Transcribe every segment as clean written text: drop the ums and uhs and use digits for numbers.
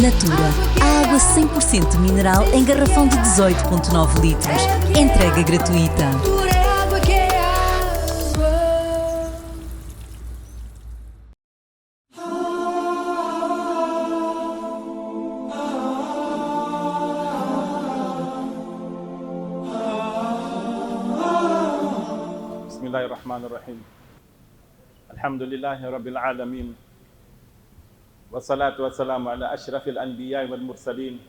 Natura, a água 100% mineral em garrafão de 18,9 litros. Entrega gratuita. Bismillahirrahmanirrahim. Alhamdulillahi Rabbil Alamin. Wassalatu wassalamu ala ashrafil anbiya wal mursalin.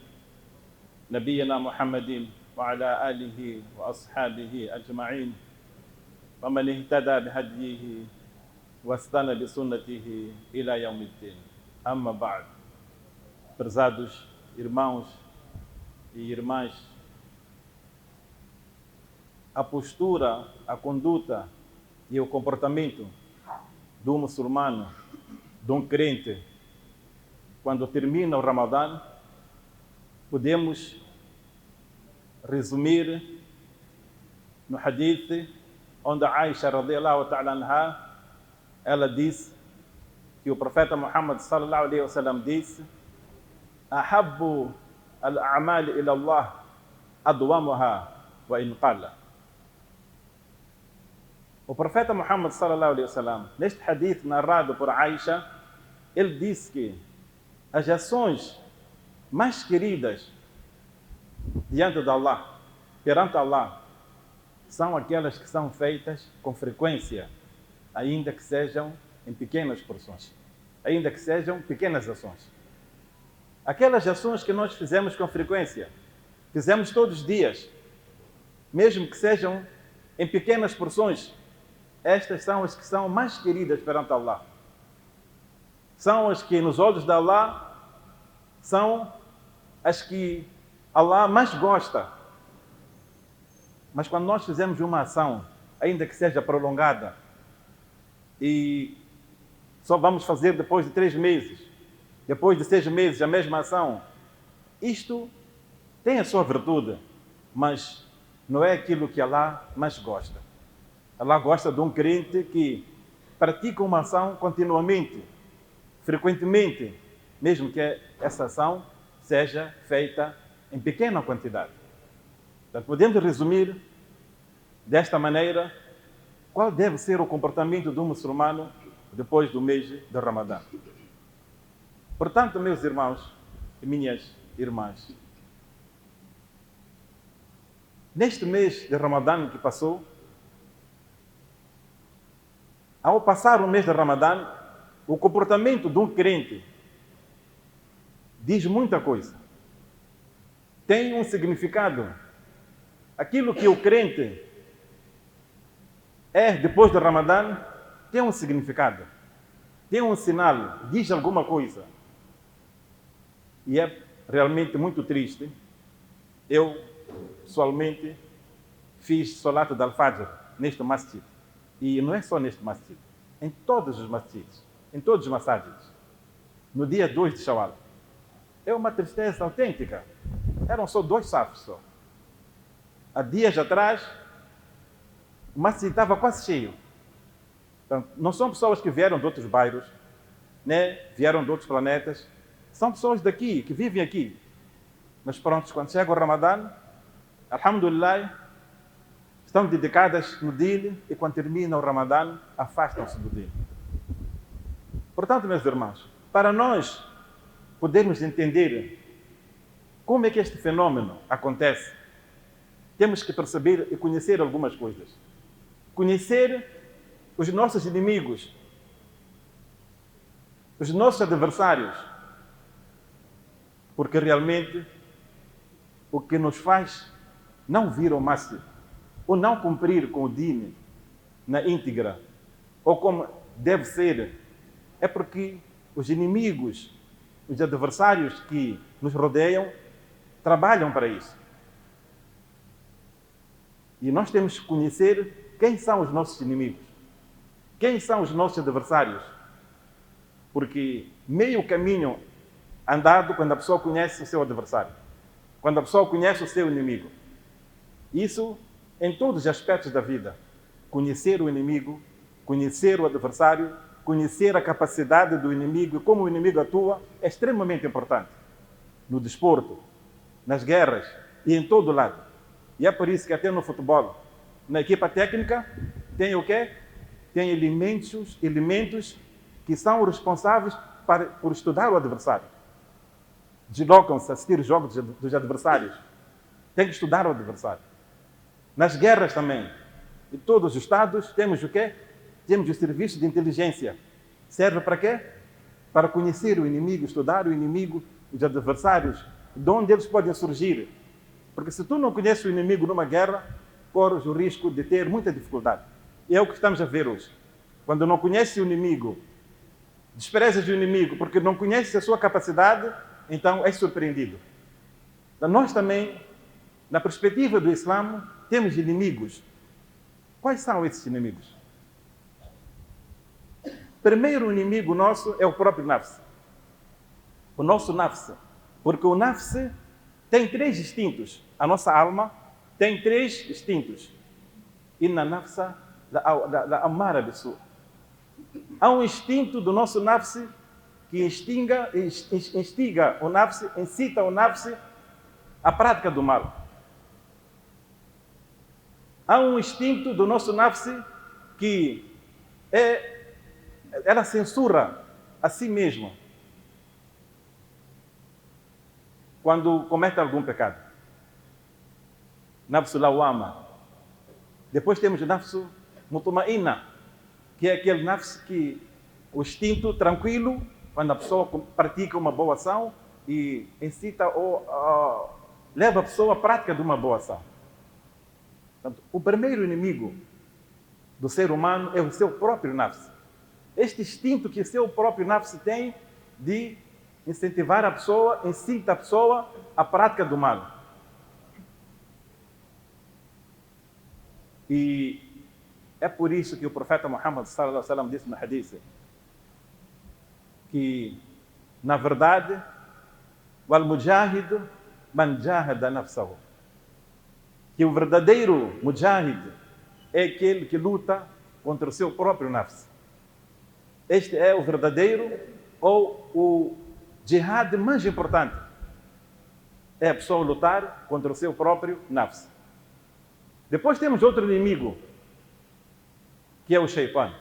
Nabiyyina Muhammadin wa ala alihi wa ashabihi ajma'in. Wa man ihtada bihadihi wastana bi sunnatihi ila yawmiddin. Amma ba'd. Prezados irmãos e irmãs, a postura, a conduta e o comportamento do muçulmano, de um crente, quando termina o Ramadã, podemos resumir no hadith onde Aisha radiyallahu ta'ala anha, ela disse que o profeta Muhammad sallallahu alaihi wasallam disse: "Ahabbu al-a'mal ila Allah adwamuha wa in qalla." O profeta Muhammad sallallahu alaihi wasallam, neste hadith narrado por Aisha, ele disse que as ações mais queridas diante de Allah, perante Allah, são aquelas que são feitas com frequência, ainda que sejam em pequenas porções, ainda que sejam pequenas ações. Aquelas ações que nós fizemos com frequência, fizemos todos os dias, mesmo que sejam em pequenas porções, estas são as que são mais queridas perante Allah. São as que nos olhos de Allah são as que Allah mais gosta. Mas quando nós fizemos uma ação, ainda que seja prolongada, e só vamos fazer depois de 3 meses, depois de 6 meses a mesma ação, isto tem a sua virtude, mas não é aquilo que Allah mais gosta. Allah gosta de um crente que pratica uma ação continuamente, frequentemente, mesmo que essa ação seja feita em pequena quantidade. Então, podemos resumir desta maneira qual deve ser o comportamento do muçulmano depois do mês de Ramadã. Portanto, meus irmãos e minhas irmãs, neste mês de Ramadã que passou, ao passar o mês de Ramadã, o comportamento de um crente diz muita coisa. Tem um significado. Aquilo que o crente é depois do Ramadã tem um significado. Tem um sinal, diz alguma coisa. E é realmente muito triste. Eu, pessoalmente, fiz Salat al-Fajr neste masjid. E não é só neste masjid, em todos os masjids, em todos os masajids, no dia 2 de Shawwal. É uma tristeza autêntica. Eram só 2 safos só. Há dias atrás, o masjid estava quase cheio. Então, não são pessoas que vieram de outros bairros, né? Vieram de outros planetas. São pessoas daqui, que vivem aqui. Mas pronto, quando chega o Ramadã, alhamdulillah, estão dedicadas no din e quando termina o Ramadã, afastam-se do din. Portanto, meus irmãos, para nós podermos entender como é que este fenômeno acontece, temos que perceber e conhecer algumas coisas. Conhecer os nossos inimigos, os nossos adversários, porque realmente o que nos faz não vir ao máximo, ou não cumprir com o din na íntegra, ou como deve ser, é porque os inimigos, os adversários que nos rodeiam, trabalham para isso. E nós temos que conhecer quem são os nossos inimigos, quem são os nossos adversários, porque meio caminho andado quando a pessoa conhece o seu adversário, quando a pessoa conhece o seu inimigo. Isso em todos os aspectos da vida. Conhecer o inimigo, conhecer o adversário, conhecer a capacidade do inimigo e como o inimigo atua é extremamente importante. no desporto, nas guerras e em todo lado. E é por isso que até no futebol, na equipa técnica, tem o quê? Tem elementos que são responsáveis por estudar o adversário. Deslocam-se a assistir os jogos dos adversários. Tem que estudar o adversário. Nas guerras também. Em todos os estados temos o quê? Temos o serviço de inteligência. Serve para quê? Para conhecer o inimigo, estudar o inimigo, os adversários, de onde eles podem surgir. Porque se tu não conheces o inimigo numa guerra, corres o risco de ter muita dificuldade. E é o que estamos a ver hoje. Quando não conheces o inimigo, desprezas o inimigo porque não conheces a sua capacidade, então és surpreendido. Então, nós também, na perspectiva do Islã, temos inimigos. Quais são esses inimigos? Primeiro inimigo nosso é o próprio nafs. O nosso nafs. Porque o nafs tem 3 instintos. A nossa alma tem 3 instintos. Inna nafsa la amara bisu. Há um instinto do nosso nafs que instiga o nafs, incita o nafs à prática do mal. Há um instinto do nosso nafs que ela censura a si mesma quando comete algum pecado. Nafsu lawama. Depois temos o nafsu mutmainna, que é aquele nafs que o instinto tranquilo, quando a pessoa pratica uma boa ação e incita ou leva a pessoa à prática de uma boa ação. Portanto, o primeiro inimigo do ser humano é o seu próprio nafs. Este instinto que o seu próprio nafs tem de incentivar a pessoa, incita a pessoa à prática do mal. E é por isso que o profeta Muhammad sallallahu alaihi wasallam disse no hadith que, na verdade, wal mujahid man jahada nafsahu. Que o verdadeiro mujahid é aquele que luta contra o seu próprio nafs. Este é o verdadeiro ou o jihad mais importante. É a pessoa lutar contra o seu próprio nafs. Depois temos outro inimigo, que é o Shaitan.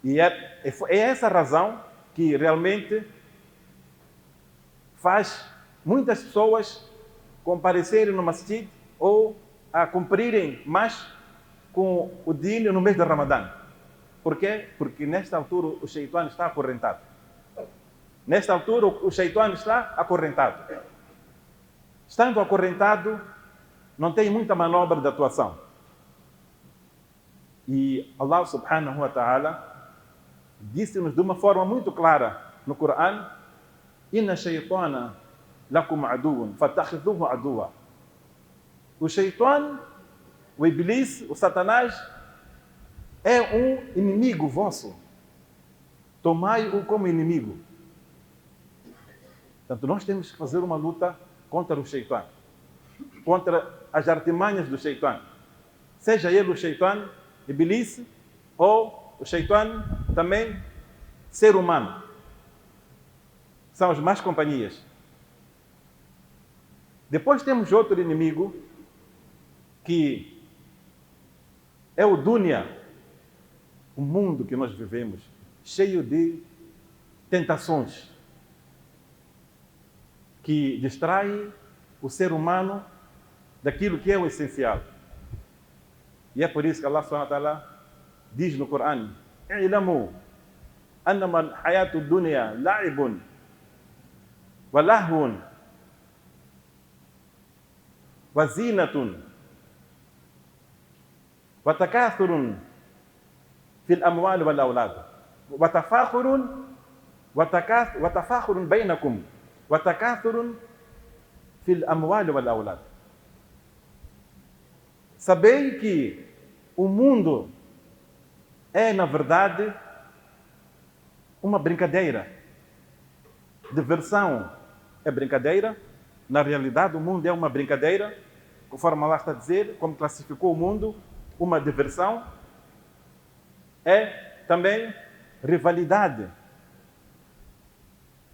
E é essa razão que realmente faz muitas pessoas comparecerem no masjid ou a cumprirem mais com o din no mês de Ramadã. Por quê? Porque nesta altura o Shaitan está acorrentado. Nesta altura o Shaitan está acorrentado. Estando acorrentado, não tem muita manobra de atuação. E Allah subhanahu wa ta'ala disse-nos de uma forma muito clara no Corão: Inna shaytana lakum aduun, fattakhidhuhu aduwa. O Shaitan, o Iblis, o Satanás, é um inimigo vosso. Tomai-o como inimigo. Portanto, nós temos que fazer uma luta contra o Shaitan, contra as artimanhas do Shaitan. Seja ele o Shaitan, Iblis, ou o Shaitan também ser humano. São as más companhias. Depois temos outro inimigo, que é o Dunya, o mundo que nós vivemos, cheio de tentações, que distrai o ser humano daquilo que é o essencial. E é por isso que Allah subhanahu wa ta'ala diz no Corão: "I'lamu annama al-hayatu ad-dunya la'ibun wa lahwun wa zinatun wa takathurun fil amwal wal awlad wa tafakhurun bainakum wa takathurun fil amwal wal awlad." Sabei que o mundo é, na verdade, uma brincadeira. Diversão é brincadeira. Na realidade, o mundo é uma brincadeira. Conforme Allah está a dizer, como classificou o mundo, uma diversão. É também rivalidade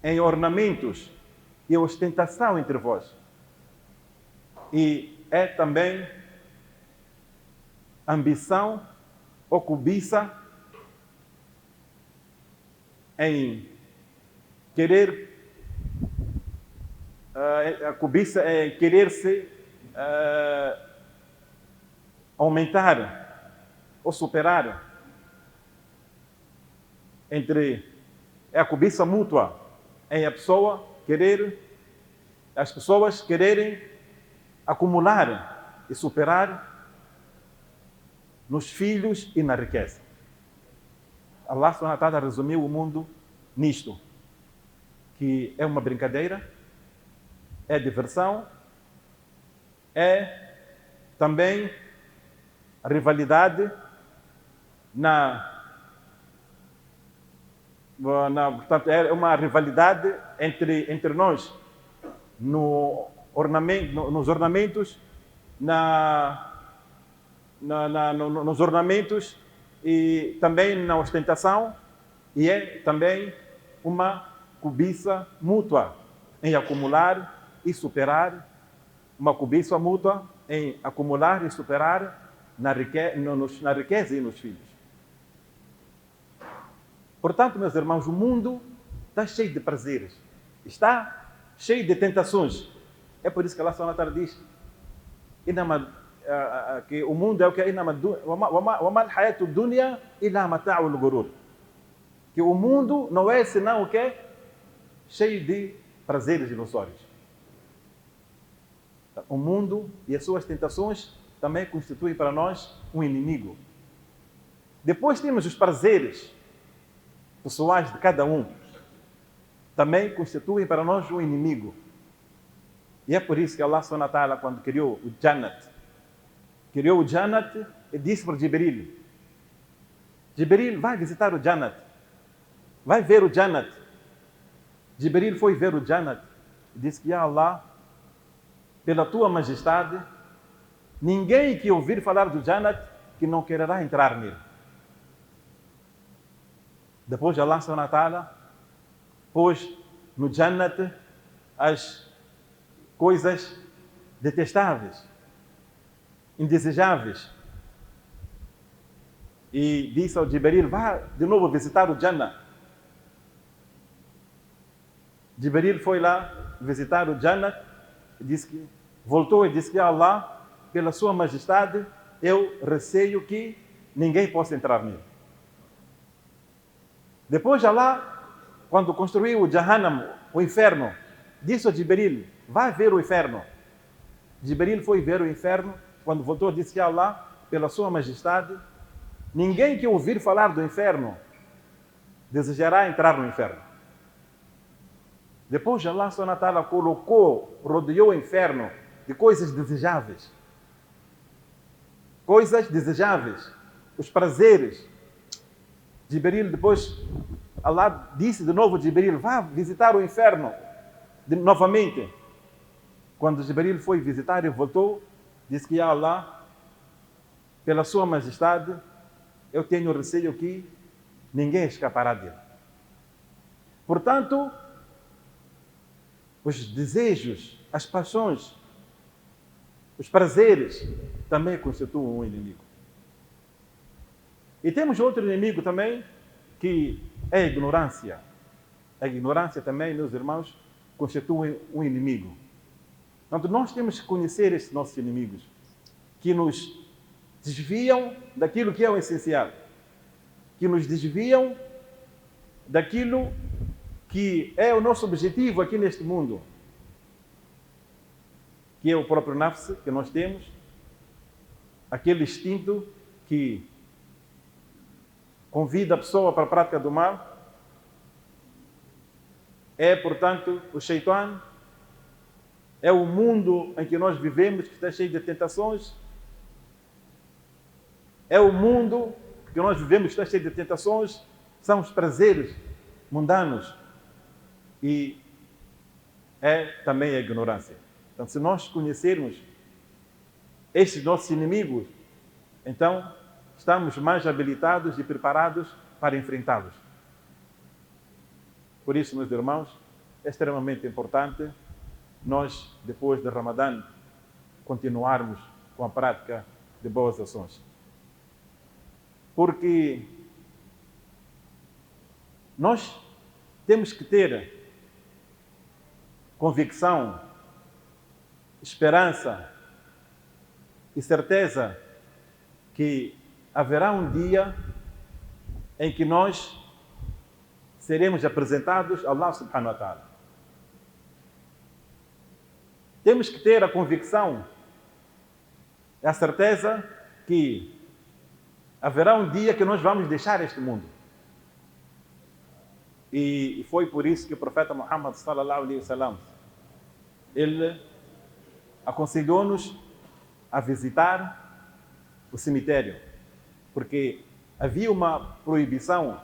em ornamentos e a ostentação entre vós. E é também ambição ou cobiça em querer, a cobiça é querer-se aumentar ou superar. É a cobiça mútua, em as pessoas quererem acumular e superar nos filhos e na riqueza. Allah subhanahu wa ta'ala resumiu o mundo nisto, que é uma brincadeira, é diversão, é também a rivalidade portanto, é uma rivalidade entre nós nos ornamentos, nos ornamentos e também na ostentação, e é também uma cobiça mútua em acumular e superar, uma cobiça mútua em acumular e superar na riqueza e nos filhos. Portanto, meus irmãos, o mundo está cheio de prazeres, está cheio de tentações. É por isso que Allah subhanahu wa ta'ala diz que o mundo é o que é que o mundo não é senão o que é cheio de prazeres ilusórios. O mundo e as suas tentações também constituem para nós um inimigo. Depois temos os prazeres pessoais de cada um, também constituem para nós um inimigo. E é por isso que Allah subhanahu wa ta'ala, quando criou o Jannat e disse para Jibril: Jibril, vai visitar o Jannat, vai ver o Jannat. Jibril foi ver o Jannat e disse que, ya Allah, pela tua majestade, ninguém que ouvir falar do Jannat que não quererá entrar nele. Depois Allah subhanahu wa ta'ala pôs no Jannat as coisas detestáveis, indesejáveis. E disse ao Jibril: vá de novo visitar o Jannah. Jibril foi lá visitar o Jannah e voltou e disse que, Allah, pela sua majestade, eu receio que ninguém possa entrar nele. Depois Allah, quando construiu o Jahannam, o inferno, disse ao Jibril: vai ver o inferno. Jibril foi ver o inferno. Quando voltou, disse que, Allah, pela sua majestade, ninguém que ouvir falar do inferno desejará entrar no inferno. Depois Allah subhanahu wa ta'ala rodeou o inferno de coisas desejáveis. Coisas desejáveis. Os prazeres. Jibril, depois Allah disse de novo a Jibril: vá visitar o inferno novamente. Quando Jibril foi visitar e voltou, disse que, Allah, pela sua majestade, eu tenho receio que ninguém escapará dele. Portanto, os desejos, as paixões, os prazeres também constituem um inimigo. E temos outro inimigo também, que é a ignorância. A ignorância também, meus irmãos, constitui um inimigo. Portanto, nós temos que conhecer esses nossos inimigos, que nos desviam daquilo que é o essencial, que nos desviam daquilo que é o nosso objetivo aqui neste mundo, que é o próprio nafs que nós temos, aquele instinto que convida a pessoa para a prática do mal. É, portanto, o Shaitan, é o mundo em que nós vivemos, que está cheio de tentações. É o mundo que nós vivemos, que está cheio de tentações. São os prazeres mundanos. E é também a ignorância. Então, se nós conhecermos estes nossos inimigos, então estamos mais habilitados e preparados para enfrentá-los. Por isso, meus irmãos, é extremamente importante nós, depois do Ramadã, continuarmos com a prática de boas ações. Porque nós temos que ter convicção, esperança e certeza que haverá um dia em que nós seremos apresentados a Allah subhanahu wa ta'ala. Temos que ter a convicção, a certeza que haverá um dia que nós vamos deixar este mundo. E foi por isso que o profeta Muhammad sallallahu alaihi wasallam, ele aconselhou-nos a visitar o cemitério, porque havia uma proibição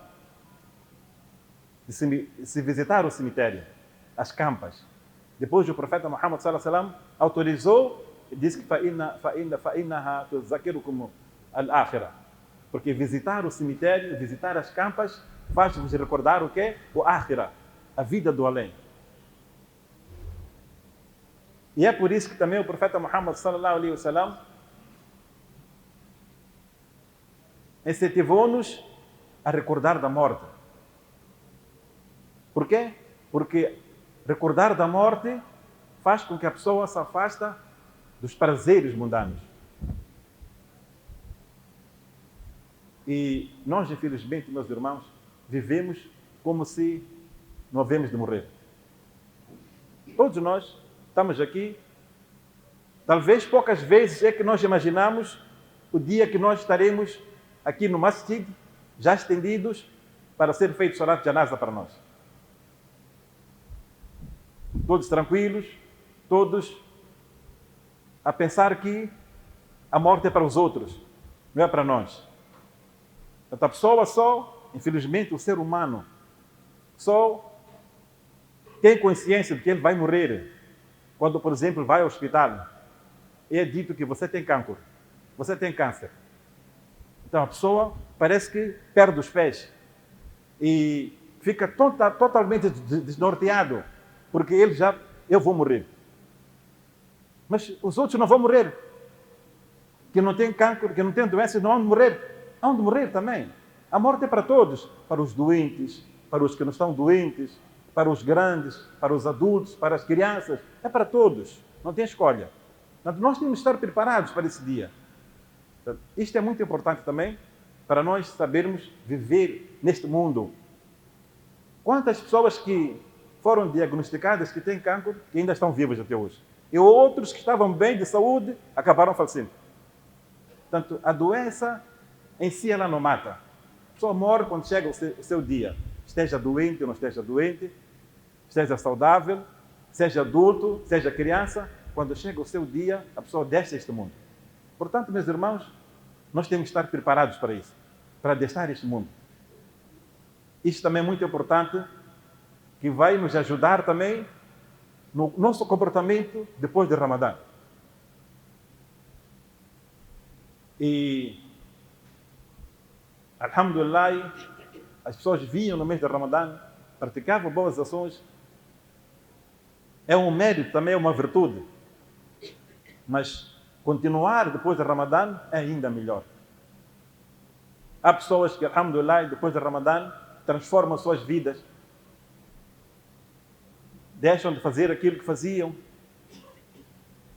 de se visitar o cemitério, as campas. Depois o profeta Muhammad sallallahu alaihi wasallam autorizou e disse que فَإِنَّهَا تُذَكِّرُكُمُ الْآخِرَةَ, porque visitar o cemitério, visitar as campas, faz-vos recordar o quê? O Akhira, a vida do além. E é por isso que também o profeta Muhammad sallallahu alaihi wasallam incentivou-nos a recordar da morte. Por quê? Porque recordar da morte faz com que a pessoa se afasta dos prazeres mundanos. E nós, infelizmente, meus irmãos, vivemos como se não havemos de morrer. Todos nós estamos aqui. Talvez poucas vezes é que nós imaginamos o dia que nós estaremos aqui no masjid, já estendidos, para ser feito salat janaza para nós. Todos tranquilos, todos a pensar que a morte é para os outros, não é para nós. Então, a pessoa só, infelizmente, o ser humano, só tem consciência de que ele vai morrer quando, por exemplo, vai ao hospital e é dito que você tem cancro, você tem câncer. Então a pessoa parece que perde os pés e fica totalmente desnorteado, porque eu vou morrer. Mas os outros não vão morrer. Que não têm cancro, que não têm doenças, não vão morrer. Hão de morrer também. A morte é para todos, para os doentes, para os que não estão doentes, para os grandes, para os adultos, para as crianças. É para todos, não tem escolha. Portanto, nós temos que estar preparados para esse dia. Portanto, isto é muito importante também para nós sabermos viver neste mundo. Quantas pessoas que foram diagnosticadas que têm cancro, que ainda estão vivas até hoje. E outros que estavam bem de saúde, acabaram falecendo. Portanto, a doença em si ela não mata. A pessoa morre quando chega o seu dia. Esteja doente ou não esteja doente, esteja saudável, seja adulto, seja criança, quando chega o seu dia, a pessoa deixa este mundo. Portanto, meus irmãos, nós temos que estar preparados para isso, para deixar este mundo. Isto também é muito importante, que vai nos ajudar também no nosso comportamento depois do Ramadã. E, alhamdulillah, as pessoas vinham no mês de Ramadã, praticavam boas ações. É um mérito, também é uma virtude. Mas continuar depois do Ramadã é ainda melhor. Há pessoas que, alhamdulillah, depois do Ramadã, transformam suas vidas. Deixam de fazer aquilo que faziam,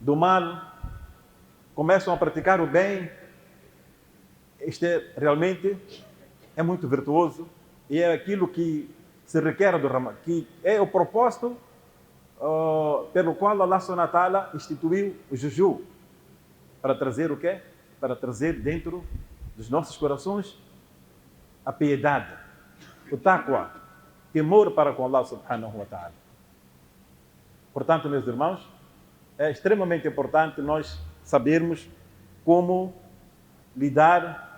do mal, começam a praticar o bem. Isto realmente é muito virtuoso e é aquilo que se requer do Ramadã, que é o propósito pelo qual Allah subhanahu wa ta'ala instituiu o jejum. Para trazer o quê? Para trazer dentro dos nossos corações a piedade, o taqwa, temor para com Allah subhanahu wa ta'ala. Portanto, meus irmãos, é extremamente importante nós sabermos como lidar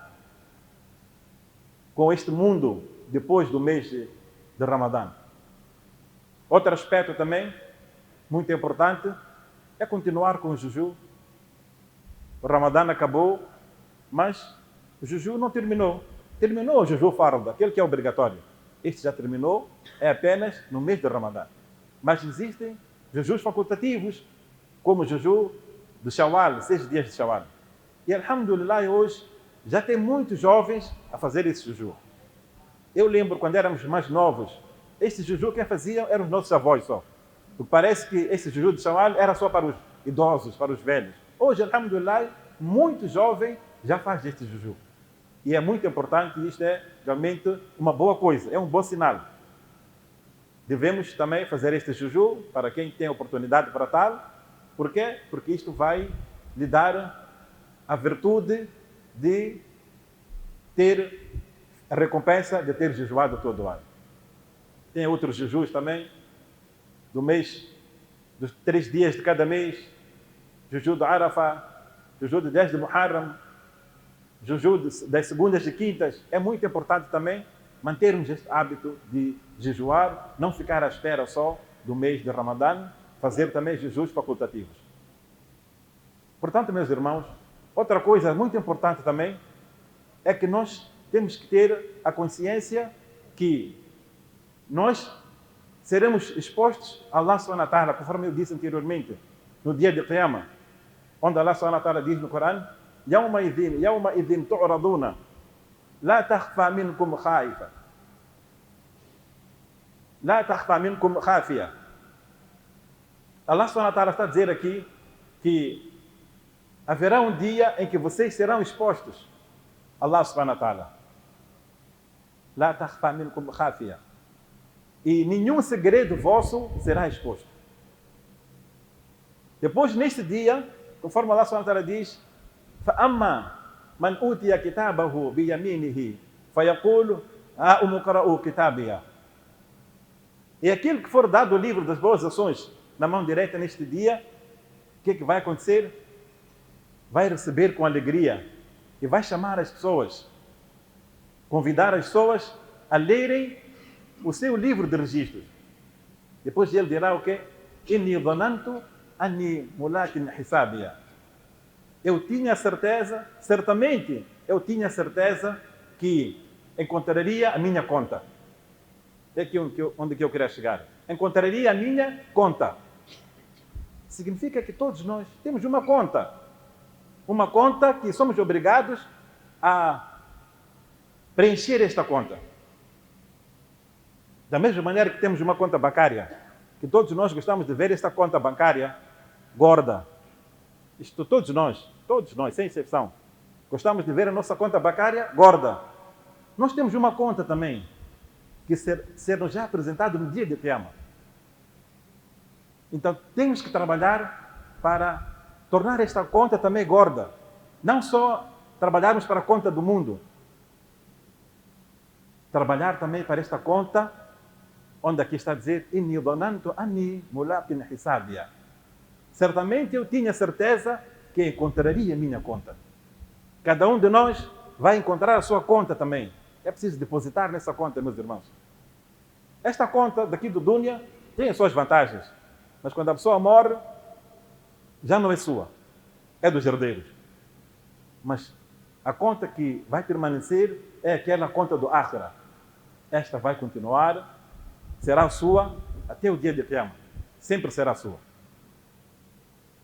com este mundo depois do mês de Ramadã. Outro aspecto também muito importante é continuar com o jejum. O Ramadã acabou, mas o jejum não terminou. Terminou o jejum farda, aquele que é obrigatório. Este já terminou, é apenas no mês de Ramadã. Mas existem jejus facultativos, como o jeju do Shawwal, 6 dias de Shawwal. E, alhamdulillah, hoje já tem muitos jovens a fazer esse jeju. Eu lembro, quando éramos mais novos, esse jeju quem fazia eram os nossos avós só. Porque parece que esse jeju de Shawwal era só para os idosos, para os velhos. Hoje, alhamdulillah, muito jovem já faz este jeju. E é muito importante, e isto é realmente uma boa coisa, é um bom sinal. Devemos também fazer este jeju para quem tem oportunidade para tal. Por quê? Porque isto vai lhe dar a virtude de ter a recompensa de ter jejuado todo o ano. Tem outros jejus também, do mês, dos 3 dias de cada mês, jeju do Arafah, jeju de 10 de Muharram, jeju das segundas e quintas. É muito importante também mantermos este hábito de jejuar, não ficar à espera só do mês de Ramadã, fazer também jejus facultativos. Portanto, meus irmãos, outra coisa muito importante também é que nós temos que ter a consciência que nós seremos expostos a Allah subhanahu wa ta'ala, conforme eu disse anteriormente, no dia de Qiyamah, onde Allah subhanahu wa ta'ala diz no Corão: يَوْمَ إِذٍ تُعْرَضُونَ لَا تَخْفَى مِنْكُمْ خَائِفَةٌ لَا تَخْفَى مِنْكُمْ خَافِيَةٌ. Allah subhanahu wa ta'ala está a dizer aqui que haverá um dia em que vocês serão expostos a Allah subhanahu wa ta'ala. La takhfa minkum khafiya. E nenhum segredo vosso será exposto. Depois, neste dia, conforme Allah subhanahu wa ta'ala diz: فَأَمَّا مَنْ أُوتِيَ كِتَابَهُ بِيَمِينِهِ فَيَقُولُ هَاؤُمُ اقْرَءُوا كِتَابِيَهْ. E aquele que for dado o livro das boas ações na mão direita neste dia, o que é que vai acontecer? Vai receber com alegria e vai chamar as pessoas, convidar as pessoas a lerem o seu livro de registros. Depois ele dirá o quê? Inni dhanantu anni mulakin hisabiya. Eu tinha certeza, certamente, eu tinha certeza que encontraria a minha conta. É aqui onde eu queria chegar. Encontraria a minha conta. Significa que todos nós temos uma conta. Uma conta que somos obrigados a preencher esta conta. Da mesma maneira que temos uma conta bancária, que todos nós gostamos de ver esta conta bancária gorda. Isto todos nós, sem exceção, gostamos de ver a nossa conta bancária gorda. Nós temos uma conta também, que ser-nos já apresentado no dia de Qiyamah. Então temos que trabalhar para tornar esta conta também gorda. Não só trabalharmos para a conta do mundo, trabalhar também para esta conta, onde aqui está a dizer: Inni dhanantu anni mulakin hisabiya. Certamente eu tinha certeza que encontraria a minha conta. Cada um de nós vai encontrar a sua conta também. É preciso depositar nessa conta, meus irmãos. Esta conta daqui do Dunya tem as suas vantagens, mas quando a pessoa morre, já não é sua, é dos herdeiros. Mas a conta que vai permanecer é aquela conta do Akhirah. Esta vai continuar, será sua até o dia de Qiyamah. Sempre será sua.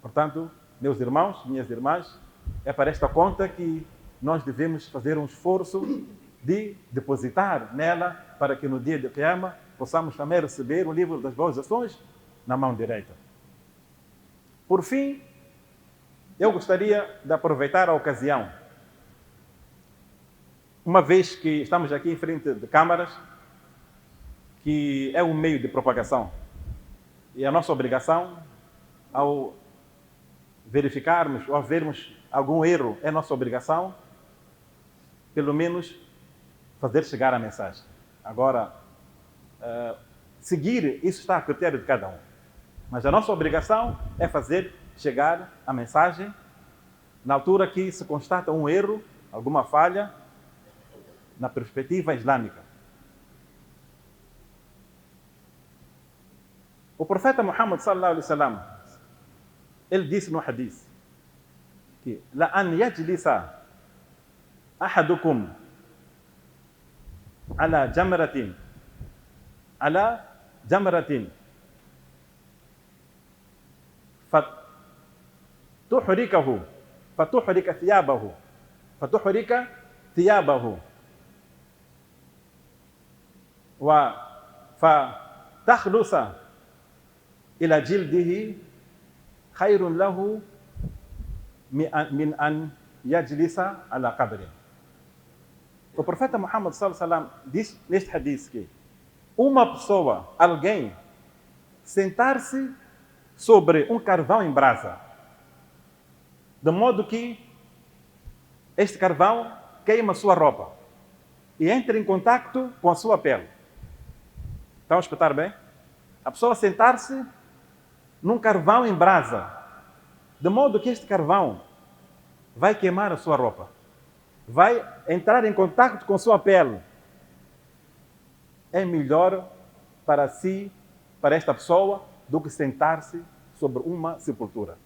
Portanto, meus irmãos, minhas irmãs, é para esta conta que nós devemos fazer um esforço de depositar nela, para que no dia de Qiyamah possamos também receber o livro das boas ações na mão direita. Por fim, eu gostaria de aproveitar a ocasião, uma vez que estamos aqui em frente de câmaras, que é um meio de propagação, e a nossa obrigação, ao verificarmos ou vermos algum erro, é nossa obrigação, pelo menos, fazer chegar a mensagem. Agora, seguir, isso está a critério de cada um. Mas a nossa obrigação é fazer chegar a mensagem na altura que se constata um erro, alguma falha, na perspectiva islâmica. O profeta Muhammad sallallahu alaihi wasallam, ele disse no hadith que la an yajlisa ahadukum ala jamratin تحركه فتحرك ثيابه فتحرك ثيابه فتخلص إلى جلده خير له من أن يجلس على قبره. O profeta Muhammad sallallahu alaihi wasallam diz neste hadith que uma pessoa, alguém, sentar-se sobre um carvão em brasa, de modo que este carvão queima sua roupa e entra em contato com a sua pele. Estão a escutar bem? A pessoa sentar-se num carvão em brasa, de modo que este carvão vai queimar a sua roupa, vai entrar em contato com sua pele. É melhor para si, para esta pessoa, do que sentar-se sobre uma sepultura.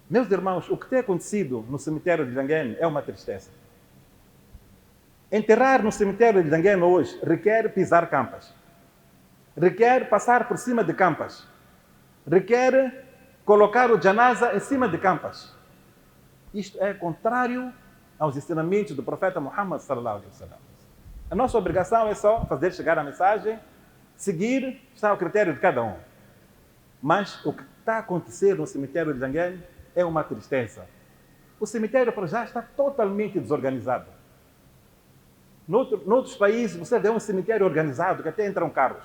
Meus irmãos, o que tem acontecido no cemitério de Janguene é uma tristeza. Enterrar no cemitério de Janguene hoje requer pisar campas, requer passar por cima de campas, requer colocar o janaza em cima de campas. Isto é contrário aos ensinamentos do profeta Muhammad sallallahu alaihi wasallam. A nossa obrigação é só fazer chegar a mensagem, seguir, está ao critério de cada um. Mas o que está acontecendo no cemitério de Janguene é uma tristeza. O cemitério para já está totalmente desorganizado. Noutros países você vê um cemitério organizado, que até entram carros.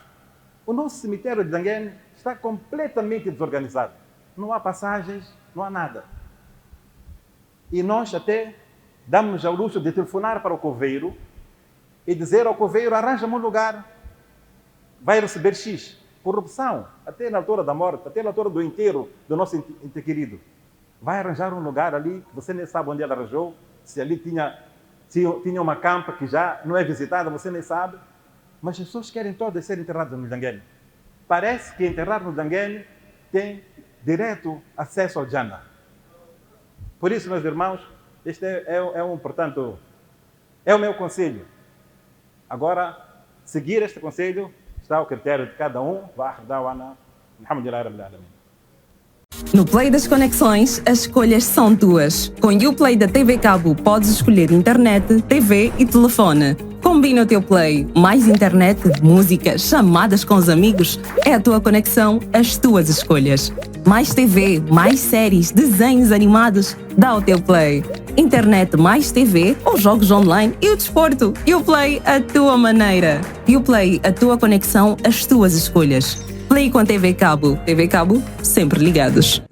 O nosso cemitério de Janguene está completamente desorganizado. Não há passagens, não há nada. E nós até damos ao luxo de telefonar para o coveiro e dizer ao coveiro: arranja-me um lugar, vai receber X. Corrupção, até na altura da morte, até na altura do enterro do nosso ente querido. Vai arranjar um lugar ali, você nem sabe onde ele arranjou, se ali tinha uma campa que já não é visitada, você nem sabe. Mas as pessoas querem todas ser enterradas no Janguene. Parece que enterrar no Janguene tem direto acesso ao Jannah. Por isso, meus irmãos, este é o meu conselho. Agora, seguir este conselho está ao critério de cada um. No Play das Conexões, as escolhas são tuas. Com o Play da TV Cabo, podes escolher internet, TV e telefone. Combina o teu Play. Mais internet, música, chamadas com os amigos. É a tua conexão, as tuas escolhas. Mais TV, mais séries, desenhos animados. Dá o teu Play. Internet mais TV ou jogos online e o desporto. Play a tua maneira. Play, a tua conexão, as tuas escolhas. Play com a TV Cabo. TV Cabo, sempre ligados.